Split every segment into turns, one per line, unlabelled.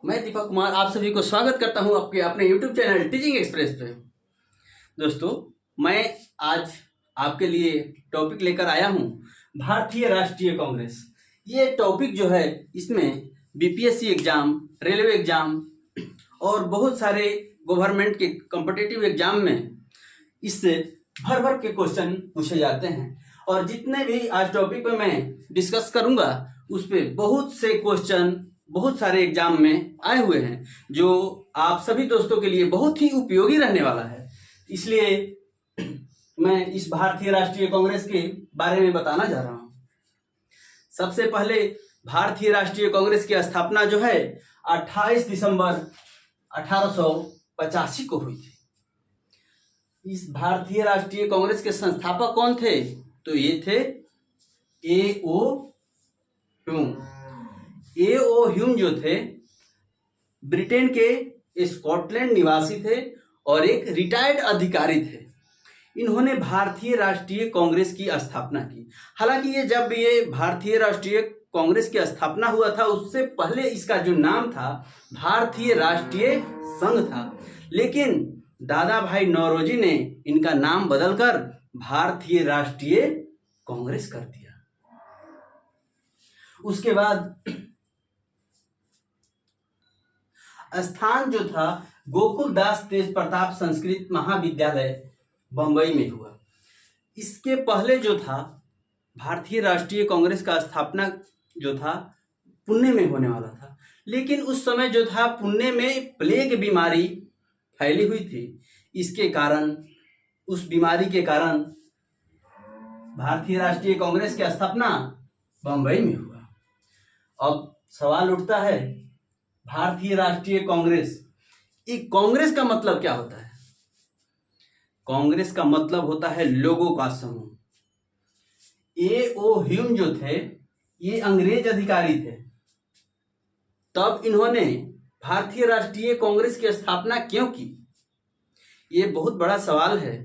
मैं दीपक कुमार आप सभी को स्वागत करता हूं आपके अपने YouTube चैनल टीचिंग एक्सप्रेस पे। दोस्तों, मैं आज आपके लिए टॉपिक लेकर आया हूं भारतीय राष्ट्रीय कांग्रेस। ये टॉपिक जो है इसमें बीपीएससी एग्जाम, रेलवे एग्जाम और बहुत सारे गवर्नमेंट के कॉम्पिटिटिव एग्जाम में इससे भर भर के क्वेश्चन पूछे जाते हैं। और जितने भी आज टॉपिक पे मैं डिस्कस करूंगा उस पर बहुत से क्वेश्चन बहुत सारे एग्जाम में आए हुए हैं जो आप सभी दोस्तों के लिए बहुत ही उपयोगी रहने वाला है। इसलिए मैं इस भारतीय राष्ट्रीय कांग्रेस के बारे में बताना जा रहा हूं। सबसे पहले भारतीय राष्ट्रीय कांग्रेस की स्थापना जो है 28 दिसंबर 1885 को हुई थी। इस भारतीय राष्ट्रीय कांग्रेस के संस्थापक कौन थे? तो ये थे A.O. ह्यूम। A.O. ह्यूम जो थे ब्रिटेन के स्कॉटलैंड निवासी थे और एक रिटायर्ड अधिकारी थे। इन्होंने भारतीय राष्ट्रीय कांग्रेस की स्थापना की। हालांकि जब ये भारतीय राष्ट्रीय कांग्रेस की स्थापना हुआ था उससे पहले इसका जो नाम था भारतीय राष्ट्रीय संघ था, लेकिन दादा भाई नौरोजी ने इनका नाम बदलकर भारतीय राष्ट्रीय कांग्रेस कर दिया। उसके बाद स्थान जो था गोकुलदास तेज प्रताप संस्कृत महाविद्यालय बंबई में हुआ। इसके पहले जो था भारतीय राष्ट्रीय कांग्रेस का स्थापना जो था पुणे में होने वाला था, लेकिन उस समय जो था पुणे में प्लेग बीमारी फैली हुई थी। इसके कारण उस बीमारी के कारण भारतीय राष्ट्रीय कांग्रेस की स्थापना बंबई में हुआ। अब सवाल उठता है भारतीय राष्ट्रीय कांग्रेस, एक कांग्रेस का मतलब क्या होता है? कांग्रेस का मतलब होता है लोगों का समूह। A.O. ह्यूम जो थे ये अंग्रेज अधिकारी थे, तब इन्होंने भारतीय राष्ट्रीय कांग्रेस की स्थापना क्यों की? ये बहुत बड़ा सवाल है।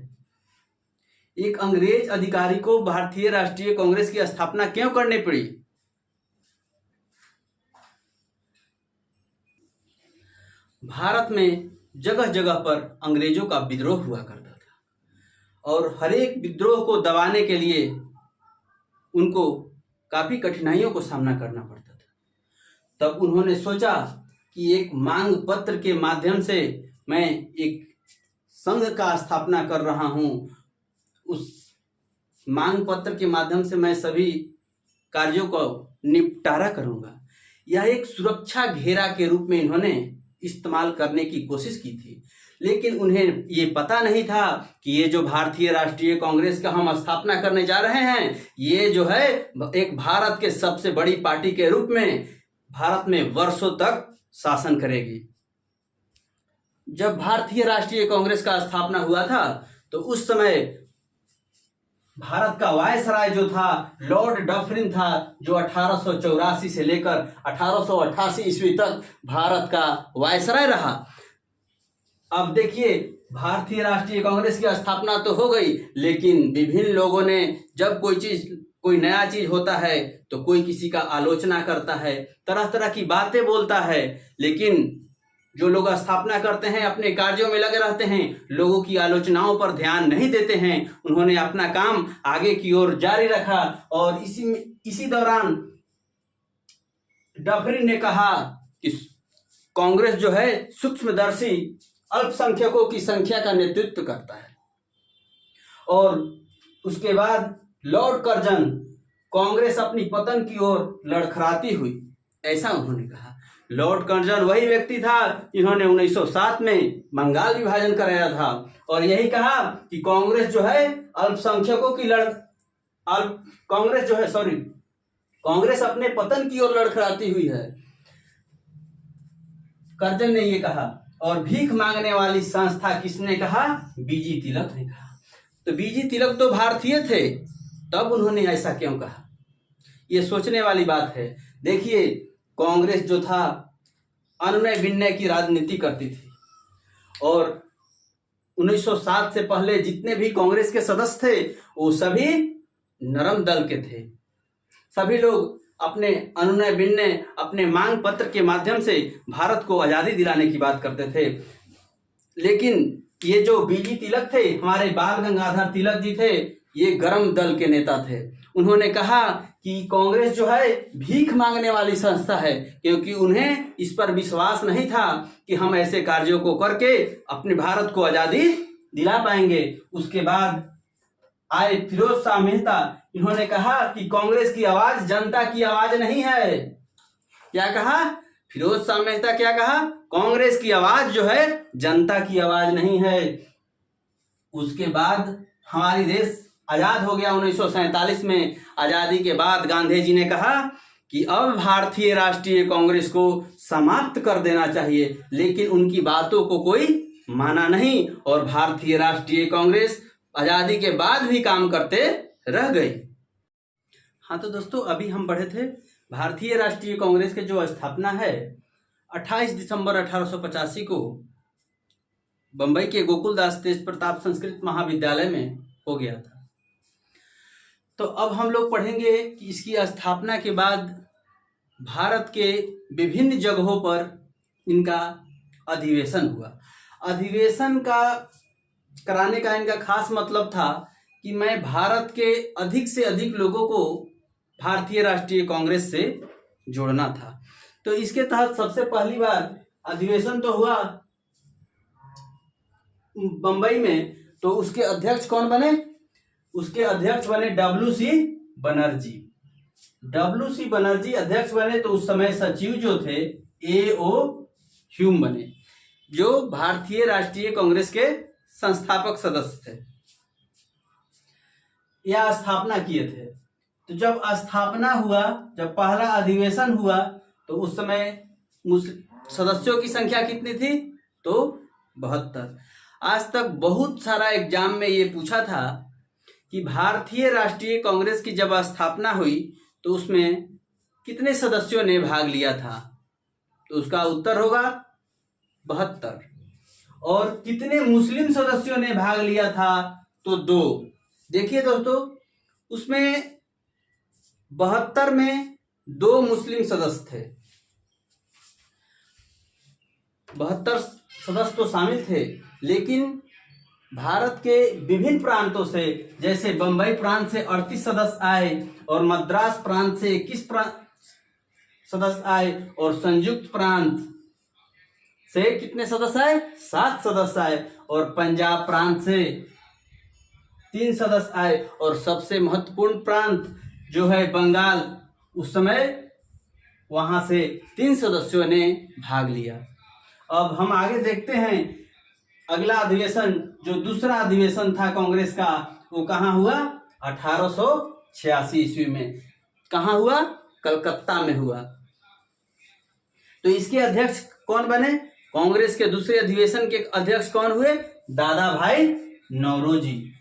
एक अंग्रेज अधिकारी को भारतीय राष्ट्रीय कांग्रेस की स्थापना क्यों करनी पड़ी? भारत में जगह जगह पर अंग्रेजों का विद्रोह हुआ करता था और हर एक विद्रोह को दबाने के लिए उनको काफी कठिनाइयों को सामना करना पड़ता था। तब उन्होंने सोचा कि एक मांग पत्र के माध्यम से मैं एक संघ का स्थापना कर रहा हूं। उस मांग पत्र के माध्यम से मैं सभी कार्यों को निपटारा करूंगा। यह एक सुरक्षा घेरा के रूप में इन्होंने इस्तेमाल करने की कोशिश की थी, लेकिन उन्हें ये पता नहीं था कि ये जो भारतीय राष्ट्रीय कांग्रेस का हम स्थापना करने जा रहे हैं ये जो है एक भारत के सबसे बड़ी पार्टी के रूप में भारत में वर्षों तक शासन करेगी। जब भारतीय राष्ट्रीय कांग्रेस का स्थापना हुआ था तो उस समय भारत का वायसराय जो था लॉर्ड डफरिन था, जो 1884 से लेकर 1888 ईस्वी तक भारत का वायसराय रहा। अब देखिए भारतीय राष्ट्रीय कांग्रेस की स्थापना तो हो गई, लेकिन विभिन्न लोगों ने जब कोई नया चीज होता है तो कोई किसी का आलोचना करता है, तरह तरह की बातें बोलता है, लेकिन जो लोग स्थापना करते हैं अपने कार्यों में लगे रहते हैं, लोगों की आलोचनाओं पर ध्यान नहीं देते हैं। उन्होंने अपना काम आगे की ओर जारी रखा और इसी दौरान डफरिन ने कहा कि कांग्रेस जो है सूक्ष्मदर्शी अल्पसंख्यकों की संख्या का नेतृत्व करता है। और उसके बाद लॉर्ड कर्जन कांग्रेस अपनी पतन की ओर लड़खड़ाती हुई, ऐसा उन्होंने कहा। लॉर्ड कर्जन वही व्यक्ति था जिन्होंने 1907 में बंगाल विभाजन कराया था और यही कहा कि कांग्रेस जो है अल्पसंख्यकों की कांग्रेस अपने पतन की ओर लड़खड़ाती हुई है। कर्जन ने ये कहा। और भीख मांगने वाली संस्था किसने कहा? बीजी तिलक ने कहा। तो बीजी तिलक तो भारतीय थे, तब उन्होंने ऐसा क्यों कहा? ये सोचने वाली बात है। देखिए कांग्रेस जो था अनुनय विनय की राजनीति करती थी और 1907 से पहले जितने भी कांग्रेस के सदस्य थे वो सभी नरम दल के थे। सभी लोग अपने अनुनय विनय, अपने मांग पत्र के माध्यम से भारत को आज़ादी दिलाने की बात करते थे। लेकिन ये जो बीजी तिलक थे, हमारे बाल गंगाधर तिलक जी थे, ये गर्म दल के नेता थे। उन्होंने कहा कि कांग्रेस जो है भीख मांगने वाली संस्था है, क्योंकि उन्हें इस पर विश्वास नहीं था कि हम ऐसे कार्यों को करके अपने भारत को आज़ादी दिला पाएंगे। उसके बाद आए फिरोज शाह मेहता, इन्होंने कहा कि कांग्रेस की आवाज जनता की आवाज नहीं है। क्या कहा फिरोज शाह मेहता? क्या कहा? कांग्रेस की आवाज जो है जनता की आवाज नहीं है। उसके बाद हमारी देश आजाद हो गया 1947 में। आजादी के बाद गांधी जी ने कहा कि अब भारतीय राष्ट्रीय कांग्रेस को समाप्त कर देना चाहिए, लेकिन उनकी बातों को कोई माना नहीं और भारतीय राष्ट्रीय कांग्रेस आजादी के बाद भी काम करते रह गई। हाँ तो दोस्तों, अभी हम पढ़े थे भारतीय राष्ट्रीय कांग्रेस के जो स्थापना है 28 दिसंबर 1885 को बंबई के गोकुलदास तेज प्रताप संस्कृत महाविद्यालय में हो गया था। तो अब हम लोग पढ़ेंगे कि इसकी स्थापना के बाद भारत के विभिन्न जगहों पर इनका अधिवेशन हुआ। अधिवेशन का कराने का इनका खास मतलब था कि मैं भारत के अधिक से अधिक लोगों को भारतीय राष्ट्रीय कांग्रेस से जोड़ना था। तो इसके तहत सबसे पहली बार अधिवेशन तो हुआ बंबई में। तो उसके अध्यक्ष कौन बने? उसके अध्यक्ष बने डब्ल्यू.सी. बनर्जी। डब्ल्यू.सी. बनर्जी अध्यक्ष बने। तो उस समय सचिव जो थे ए.ओ. ह्यूम बने, जो भारतीय राष्ट्रीय कांग्रेस के संस्थापक सदस्य थे या स्थापना किए थे। तो जब स्थापना हुआ, जब पहला अधिवेशन हुआ, तो उस समय सदस्यों की संख्या कितनी थी? तो 72। आज तक बहुत सारा एग्जाम में ये पूछा था कि भारतीय राष्ट्रीय कांग्रेस की जब स्थापना हुई तो उसमें कितने सदस्यों ने भाग लिया था? तो उसका उत्तर होगा 72। और कितने मुस्लिम सदस्यों ने भाग लिया था? तो 2। देखिए दोस्तों, उसमें 72 में 2 मुस्लिम सदस्य थे। 72 सदस्य तो शामिल थे, लेकिन भारत के विभिन्न प्रांतों से, जैसे बंबई प्रांत से 38 सदस्य आए और मद्रास प्रांत से 21 सदस्य आए और संयुक्त प्रांत से कितने सदस्य आए? 7 सदस्य आए और पंजाब प्रांत से 3 सदस्य आए और सबसे महत्वपूर्ण प्रांत जो है बंगाल, उस समय वहां से 3 सदस्यों ने भाग लिया। अब हम आगे देखते हैं अगला अधिवेशन, जो दूसरा अधिवेशन था कांग्रेस का, वो कहाँ हुआ? 1886 ईस्वी में। कहाँ हुआ? कलकत्ता में हुआ। तो इसके अध्यक्ष कौन बने? कांग्रेस के दूसरे अधिवेशन के अध्यक्ष कौन हुए? दादा भाई नौरोजी।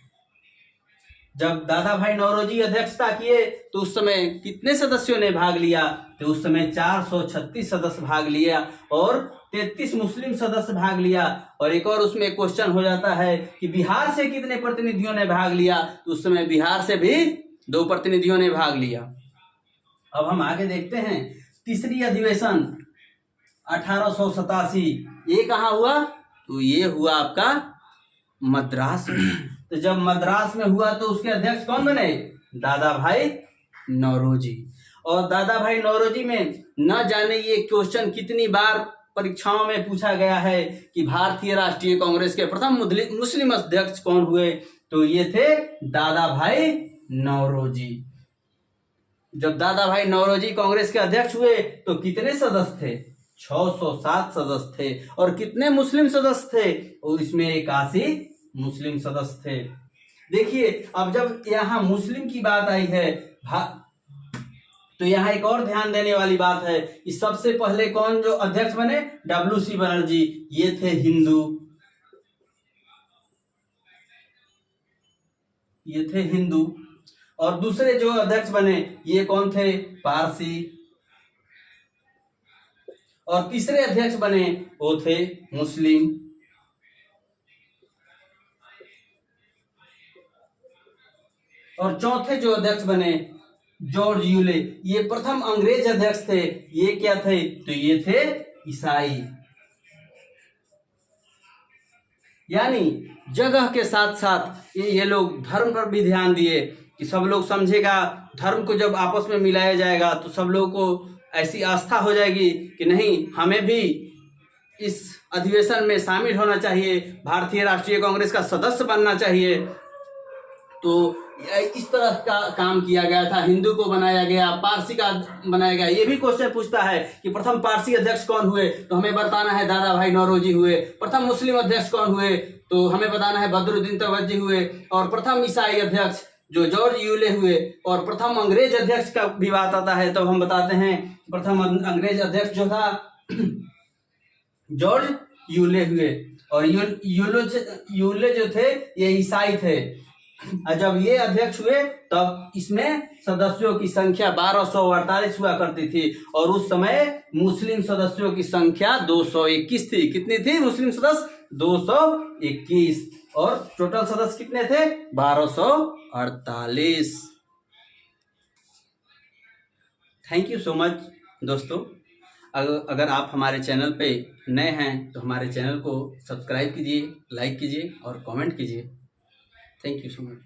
जब दादा भाई नौरोजी अध्यक्षता किए तो उस समय कितने सदस्यों ने भाग लिया? तो उस समय 436 सदस्य भाग लिया और 33 मुस्लिम सदस्य भाग लिया। और एक और उसमें क्वेश्चन हो जाता है कि बिहार से कितने प्रतिनिधियों ने भाग लिया? तो उस समय बिहार से भी 2 प्रतिनिधियों ने भाग लिया। अब हम आगे देखते हैं तीसरी अधिवेशन 1887। ये कहाँ हुआ? तो ये हुआ आपका मद्रास में। तो जब मद्रास में हुआ तो उसके अध्यक्ष कौन बने? दादा भाई नौरोजी। और दादा भाई नौरोजी में न जाने ये क्वेश्चन कितनी बार परीक्षाओं में पूछा गया है कि भारतीय राष्ट्रीय कांग्रेस के प्रथम मुस्लिम अध्यक्ष कौन हुए? तो ये थे दादा भाई नौरोजी। जब दादा भाई नौरोजी कांग्रेस के अध्यक्ष हुए तो कितने सदस्य थे? 607 सदस्य थे। और कितने मुस्लिम सदस्य थे? और इसमें 81 मुस्लिम सदस्य थे। देखिए, अब जब यहाँ मुस्लिम की बात आई है तो यहाँ एक और ध्यान देने वाली बात है कि सबसे पहले कौन जो अध्यक्ष बने? डब्ल्यू.सी. बनर्जी। ये थे हिंदू, ये थे हिंदू। और दूसरे जो अध्यक्ष बने ये कौन थे? पारसी। और तीसरे अध्यक्ष बने वो थे मुस्लिम। और चौथे जो अध्यक्ष बने जॉर्ज यूले, ये प्रथम अंग्रेज अध्यक्ष थे। ये क्या थे? तो ये थे ईसाई। यानी जगह के साथ साथ ये लोग धर्म पर भी ध्यान दिए कि सब लोग समझेगा, धर्म को जब आपस में मिलाया जाएगा तो सब लोगों को ऐसी आस्था हो जाएगी कि नहीं, हमें भी इस अधिवेशन में शामिल होना चाहिए, भारतीय राष्ट्रीय कांग्रेस का सदस्य बनना चाहिए। तो इस तरह का काम किया गया था। हिंदू को बनाया गया, पारसी का बनाया गया। ये भी क्वेश्चन पूछता है कि प्रथम पारसी अध्यक्ष कौन हुए, तो हमें बताना है दादा भाई नौरोजी हुए। प्रथम मुस्लिम अध्यक्ष कौन हुए, तो हमें बताना है बदरुद्दीन तवज्जी हुए। और प्रथम ईसाई अध्यक्ष जो जॉर्ज यूले हुए। और प्रथम अंग्रेज अध्यक्ष का भी बात आता है तो हम बताते हैं प्रथम अंग्रेज अध्यक्ष जो था जॉर्ज यूले हुए। और यूले जो थे ये ईसाई थे। और जब ये अध्यक्ष हुए तब इसमें सदस्यों की संख्या 1248 हुआ करती थी। और उस समय मुस्लिम सदस्यों की संख्या 221 थी। कितनी थी मुस्लिम सदस्य? 221। और टोटल सदस्य कितने थे? 1248। थैंक यू सो मच दोस्तों। अगर आप हमारे चैनल पे नए हैं तो हमारे चैनल को सब्सक्राइब कीजिए, लाइक कीजिए और कमेंट कीजिए। Thank you so much.